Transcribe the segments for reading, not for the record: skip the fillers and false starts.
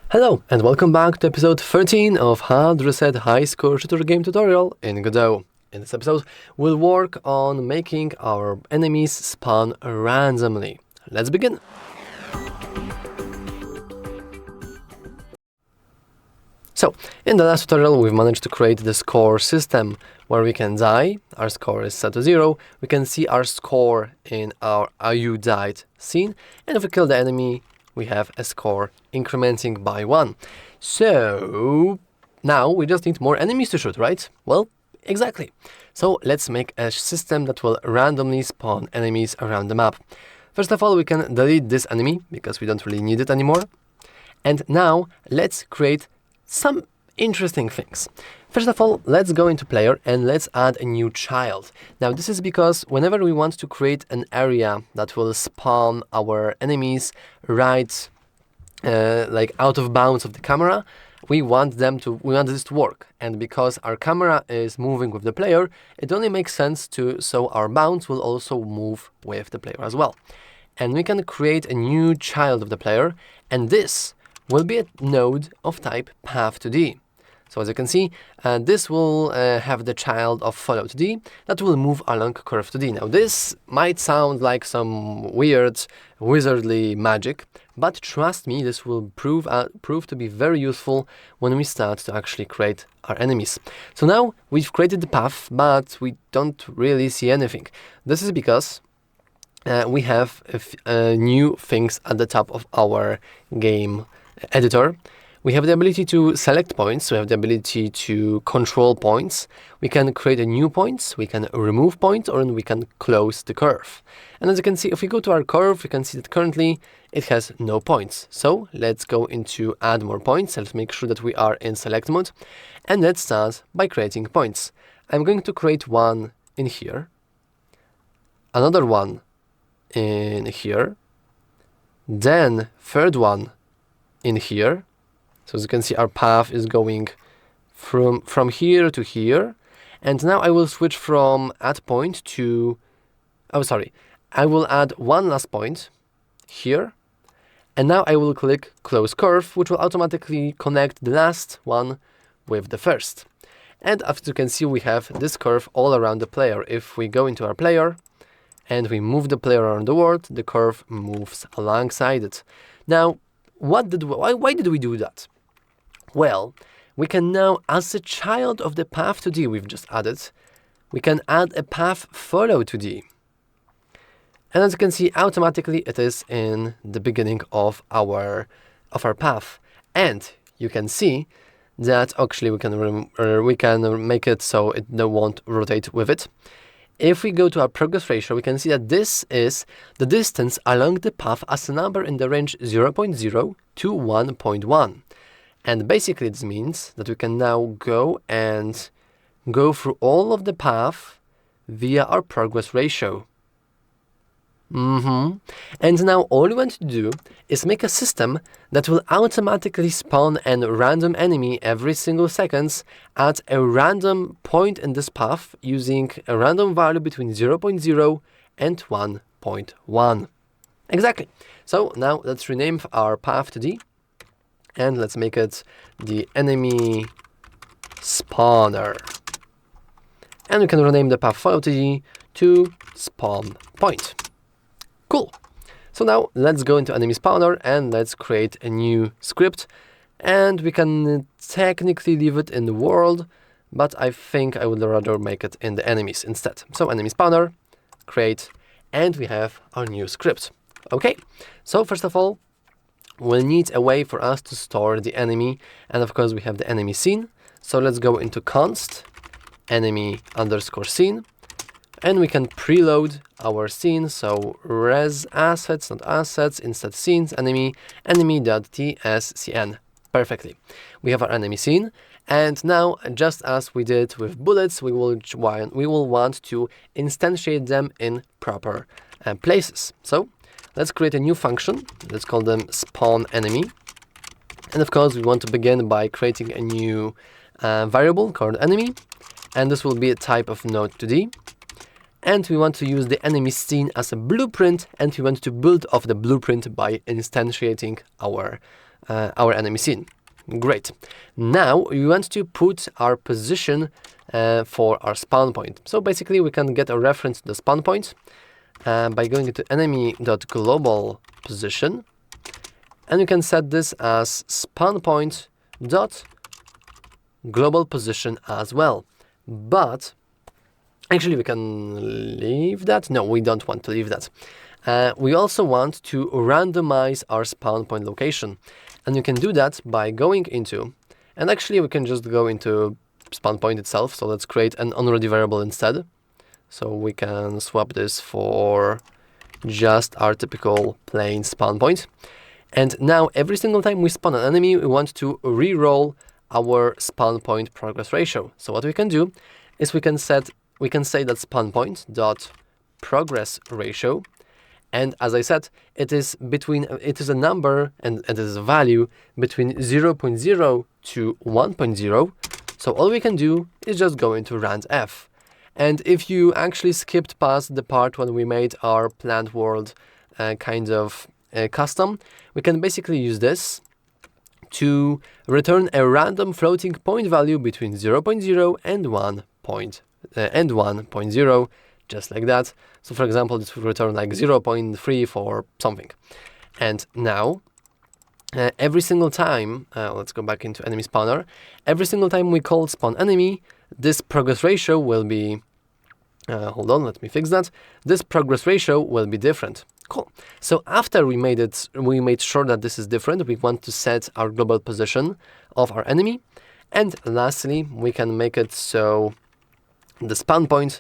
Hello and welcome back to episode 13 of HardReset High Score Shooter game tutorial in Godot. In this episode, we'll work on making our enemies spawn randomly. Let's begin! So, in the last tutorial, we've managed to create the score system where we can die. Our score is set to 0. We can see our score in our you died scene, and if we kill the enemy, we have a score incrementing by 1. So now we just need more enemies to shoot, right? Well, exactly. So let's make a system that will randomly spawn enemies around the map. First of all, we can delete this enemy because we don't really need it anymore. And now let's create some interesting things. First of all, let's go into player and let's add a new child. Now this is because whenever we want to create an area that will spawn our enemies right like out of bounds of the camera, we want this to work. And because our camera is moving with the player, it only makes sense so our bounds will also move with the player as well. And we can create a new child of the player, and this will be a node of type path2d. So as you can see, this will have the child of follow2d that will move along curve2d. Now this might sound like some weird wizardly magic, but trust me, this will prove to be very useful when we start to actually create our enemies. So now we've created the path, but we don't really see anything. This is because we have new things at the top of our game editor. We have the ability to select points, we have the ability to control points, we can create a new points, we can remove points, or we can close the curve. And as you can see, if we go to our curve, we can see that currently it has no points. So let's go into add more points. Let's make sure that we are in select mode, and let's start by creating points. I'm going to create one in here, another one in here, then third one in here. So as you can see, our path is going from here to here. And now I will switch from add point to, I will add one last point here. And now I will click close curve, which will automatically connect the last one with the first. And as you can see, we have this curve all around the player. If we go into our player and we move the player around the world, the curve moves alongside it. Now, why did we do that? Well, we can now, as a child of the path2d we've just added, we can add a path follow2d. And as you can see, automatically it is in the beginning of our path. And you can see that actually we can make it so it won't rotate with it. If we go to our progress ratio, we can see that this is the distance along the path as a number in the range 0.0 to 1.1. And basically this means that we can now go through all of the path via our progress ratio. And now all we want to do is make a system that will automatically spawn a random enemy every single seconds at a random point in this path using a random value between 0.0 and 1.1. Exactly. So now let's rename our path2d. And let's make it the enemy spawner. And we can rename the path follow2d to spawn point. Cool. So now let's go into EnemySpawner and let's create a new script. And we can technically leave it in the world, but I think I would rather make it in the enemies instead. So EnemySpawner, create, and we have our new script. Okay, so first of all, we'll need a way for us to store the enemy, and of course we have the enemy scene. So let's go into const enemy_scene, and we can preload our scene. So res assets, not assets, instead scenes, enemy.tscn. Perfectly. We have our enemy scene, and now just as we did with bullets, we will want to instantiate them in proper places. So let's create a new function. Let's call them spawn enemy. And of course, we want to begin by creating a new variable called enemy. And this will be a type of node2d. And we want to use the enemy scene as a blueprint. And we want to build off the blueprint by instantiating our our enemy scene. Great. Now we want to put our position for our spawn point. So basically we can get a reference to the spawn point by going into enemy.global position, and you can set this as spawn point dot global position as well. But actually we can leave that. No, we don't want to leave that. We also want to randomize our spawn point location, and you can do that by going into, and actually we can just go into spawn point itself. So let's create an unready variable instead. So we can swap this for just our typical plain spawn point. And now every single time we spawn an enemy, we want to re-roll our spawn point progress ratio. So what we can do is we can say that spawn point dot progress ratio, and as I said, it is a number and it is a value between 0.0 to 1.0. So all we can do is just go into randf. And if you actually skipped past the part when we made our plant world custom, we can basically use this to return a random floating point value between 0.0 and 1.0, just like that. So for example, this will return like 0.3 for something. And now, every single time, let's go back into EnemySpawner, every single time we call spawn enemy, this progress ratio will be, hold on, let me fix that. This progress ratio will be different. Cool. So after we made sure that this is different, we want to set our global position of our enemy. And lastly, we can make it so the spawn point,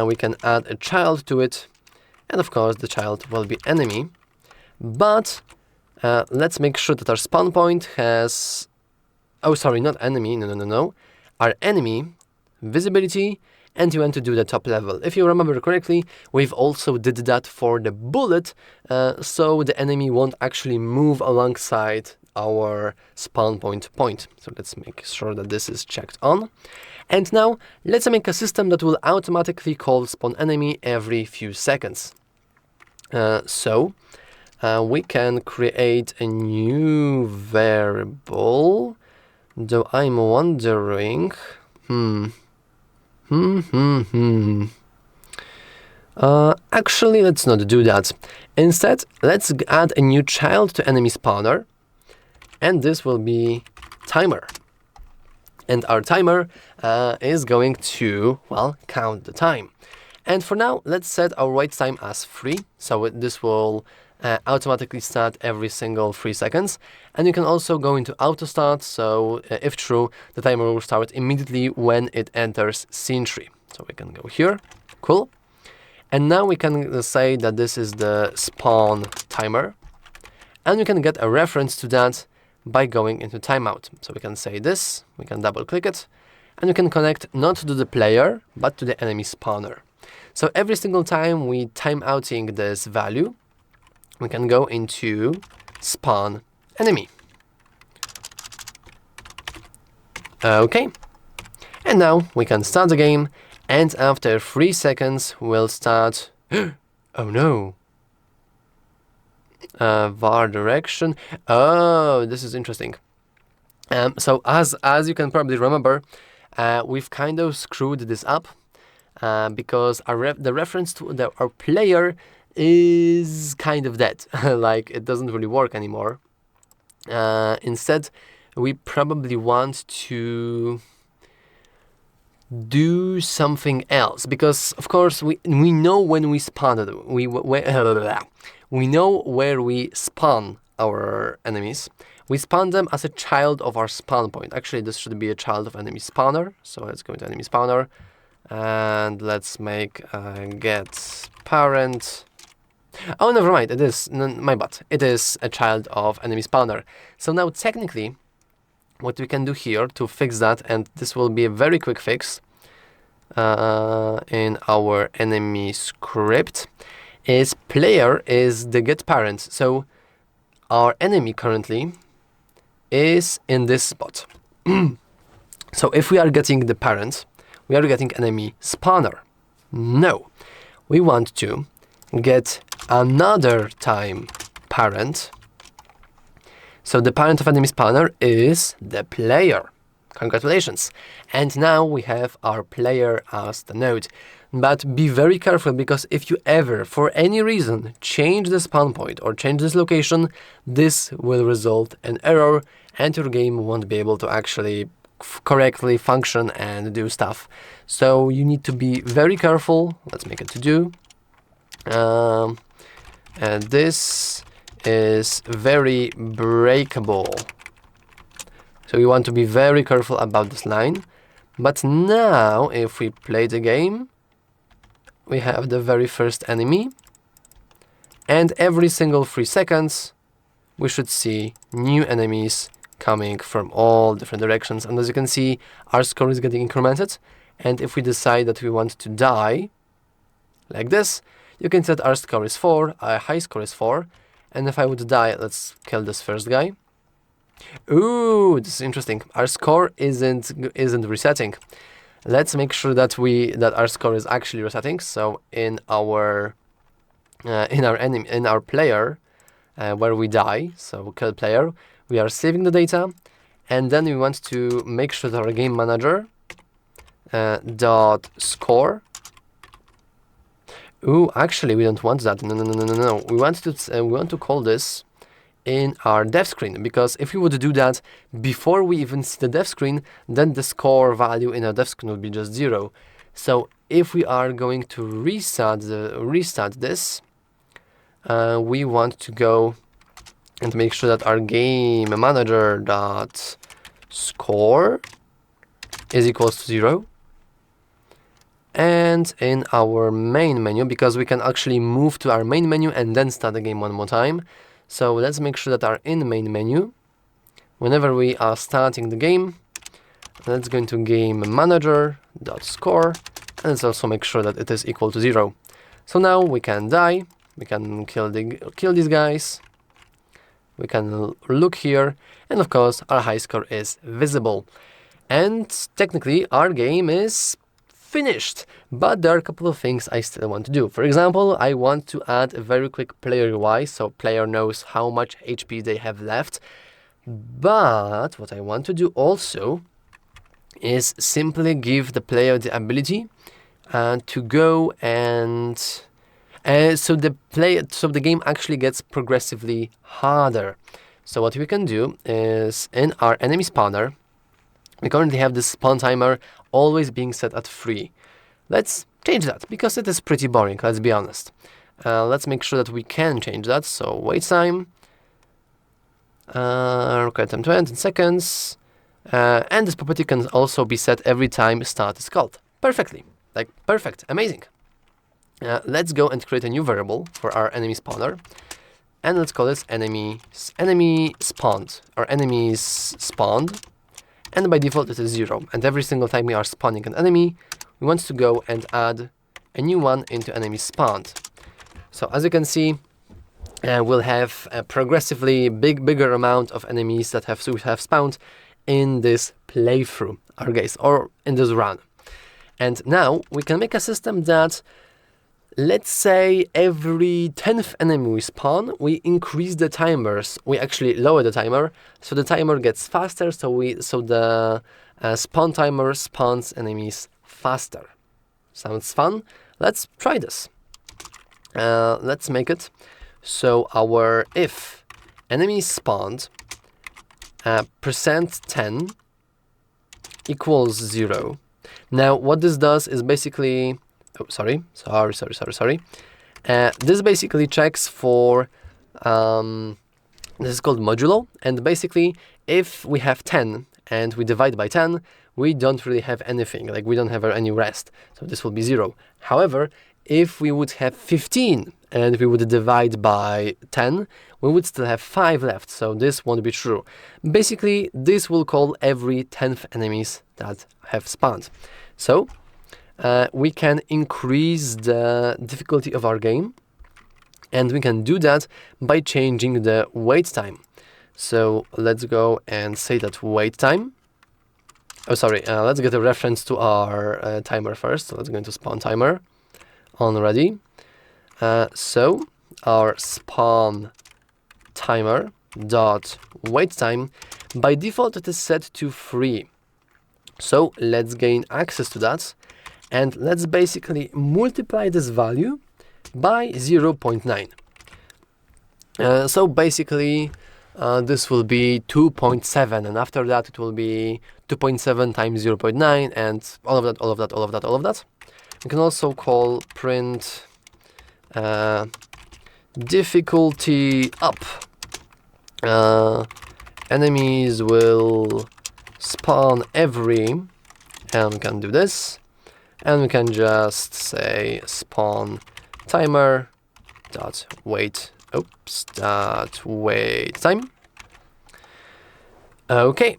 we can add a child to it. And of course, the child will be enemy. But let's make sure that our spawn point has, oh, sorry, not enemy, no. Our enemy, visibility, and you want to do the top level. If you remember correctly, we've also did that for the bullet, so the enemy won't actually move alongside our spawn point. So let's make sure that this is checked on. And now let's make a system that will automatically call spawn enemy every few seconds. We can create a new variable, though I'm wondering, actually, let's not do that. Instead, let's add a new child to EnemySpawner, and this will be timer. And our timer is going to, well, count the time. And for now, let's set our wait time as 3. So this will automatically start every single 3 seconds. And you can also go into autostart. So if true, the timer will start immediately when it enters scene tree. So we can go here. Cool. And now we can say that this is the spawn timer. And we can get a reference to that by going into timeout. So we can say this, we can double click it, and we can connect not to the player, but to the enemy spawner. So every single time we timeouting this value, we can go into spawn enemy. Okay. And now we can start the game, and after 3 seconds, we'll start. Oh no. Var direction. Oh, this is interesting. So as you can probably remember, we've kind of screwed this up because the reference to our player is kind of dead. Like, it doesn't really work anymore. Instead, we probably want to do something else, because of course we know when we spawned it. We know where we spawn our enemies. We spawn them as a child of our spawn point. Actually, this should be a child of enemy spawner. So let's go into enemy spawner, and let's make get parent. Oh, never mind. It is my bad. It is a child of enemy spawner. So now technically, what we can do here to fix that, and this will be a very quick fix in our enemy script, is player is the get parent. So our enemy currently is in this spot. So if we are getting the parent, we are getting enemy spawner. No, we want to get another time parent. So the parent of EnemySpawner is the player. Congratulations. And now we have our player as the node. But be very careful, because if you ever, for any reason, change the spawn point or change this location, this will result in error and your game won't be able to actually correctly function and do stuff. So you need to be very careful. Let's make it to do. And this is very breakable. So you want to be very careful about this line. But now, if we play the game, we have the very first enemy. And every single 3 seconds, we should see new enemies coming from all different directions. And as you can see, our score is getting incremented. And if we decide that we want to die, like this, you can set our score is 4, our high score is 4. And if I would die, let's kill this first guy. Ooh, this is interesting. Our score isn't resetting. Let's make sure that our score is actually resetting. So in our player, where we die, so kill player, we are saving the data, and then we want to make sure that our game manager dot score. Ooh, actually, we don't want that. No. We want to call this in our dev screen, because if we would do that before we even see the dev screen, then the score value in our dev screen would be just 0. So if we are going to restart this, we want to go and make sure that our game manager dot score is equals to 0. And in our main menu, because we can actually move to our main menu and then start the game one more time. So let's make sure that our in main menu, whenever we are starting the game, let's go into game manager dot score, and let's also make sure that it is equal to 0. So now we can die, we can kill these guys, we can look here, and of course our high score is visible. And technically our game is finished, but there are a couple of things I still want to do. For example, I want to add a very quick player UI, so player knows how much HP they have left. But what I want to do also is simply give the player the ability to go and so the game actually gets progressively harder. So what we can do is, in our enemy spawner, we currently have this spawn timer always being set at 3. Let's change that, because it is pretty boring, let's be honest. Let's make sure that we can change that. So wait time, required time to end in seconds, and this property can also be set every time start is called. Perfectly, like perfect, amazing. Let's go and create a new variable for our enemy spawner, and let's call this enemy spawned, or enemies spawned. And by default it is 0, and every single time we are spawning an enemy, we want to go and add a new one into enemy spawned. So as you can see, we'll have a progressively bigger amount of enemies that have spawned in this playthrough, or in this run. And now we can make a system that, let's say every 10th enemy we spawn, we increase the timers. We actually lower the timer, so the timer gets faster. So the spawn timer spawns enemies faster. Sounds fun. Let's try this. Let's make it so our if enemy spawned %10 equals 0. Now what this does is basically, sorry. This basically checks for, this is called modulo, and basically if we have 10 and we divide by 10, we don't really have anything, like we don't have any rest, so this will be 0. However, if we would have 15 and we would divide by 10, we would still have 5 left, so this won't be true. Basically, this will call every 10th enemies that have spawned. So we can increase the difficulty of our game, and we can do that by changing the wait time. So let's go and say that wait time. Let's get a reference to our timer first. So let's go into spawn timer on ready. So our spawn timer dot wait time. By default, it is set to 3. So let's gain access to that, and let's basically multiply this value by 0.9. So basically, this will be 2.7, and after that it will be 2.7 times 0.9, and all of that, all of that, all of that, all of that. You can also call print difficulty up. Enemies will spawn every, and we can do this, and we can just say spawn timer dot wait time. Okay,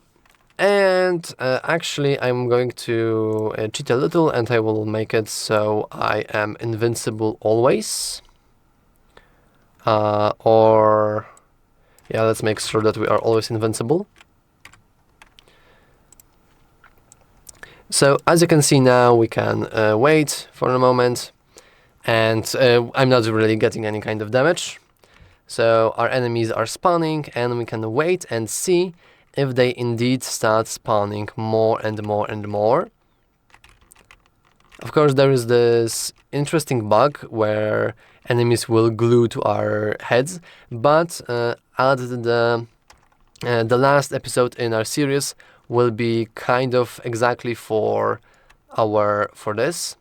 and actually I'm going to cheat a little, and I will make it so I am invincible always. Or yeah, let's make sure that we are always invincible. So as you can see now, we can wait for a moment, and I'm not really getting any kind of damage. So our enemies are spawning, and we can wait and see if they indeed start spawning more and more and more. Of course, there is this interesting bug where enemies will glue to our heads, but at the last episode in our series will be kind of exactly for this.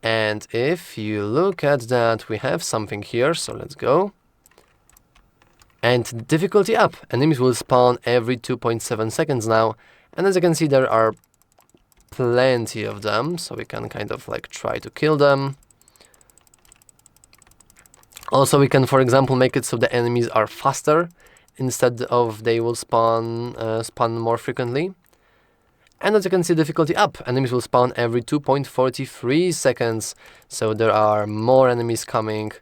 And if you look at that, we have something here, so let's go. And difficulty up. Enemies will spawn every 2.7 seconds now, and as you can see, there are plenty of them, so we can kind of like try to kill them. Also, we can, for example, make it so the enemies are faster instead of they will spawn more frequently. And as you can see, difficulty up. Enemies will spawn every 2.43 seconds, so there are more enemies coming,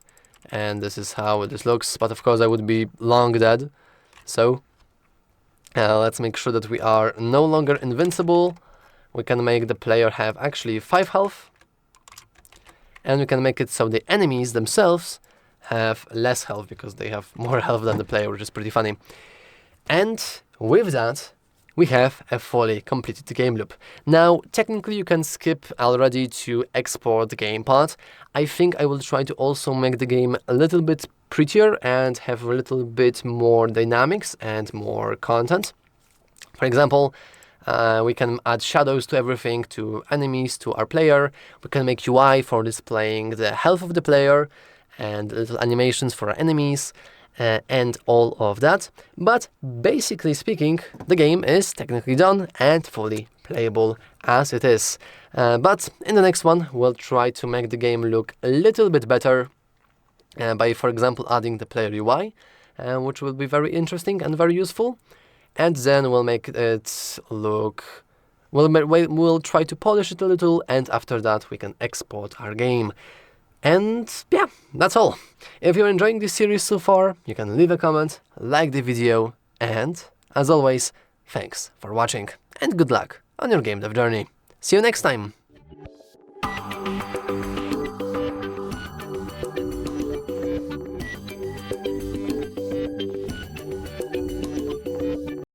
and this is how this looks. But of course, I would be long dead. So let's make sure that we are no longer invincible. We can make the player have actually 5 health, and we can make it so the enemies themselves have less health because they have more health than the player, which is pretty funny. And with that, we have a fully completed game loop. Now, technically you can skip already to export the game part. I think I will try to also make the game a little bit prettier and have a little bit more dynamics and more content. For example, we can add shadows to everything, to enemies, to our player. We can make UI for displaying the health of the player and little animations for our enemies. And all of that, but basically speaking, the game is technically done and fully playable as it is. But in the next one, we'll try to make the game look a little bit better by, for example, adding the player UI, which will be very interesting and very useful. And then we'll make it look, we'll try to polish it a little, and after that we can export our game. And yeah, that's all. If you're enjoying this series so far, you can leave a comment, like the video, and as always, thanks for watching, and good luck on your game dev journey. See you next time!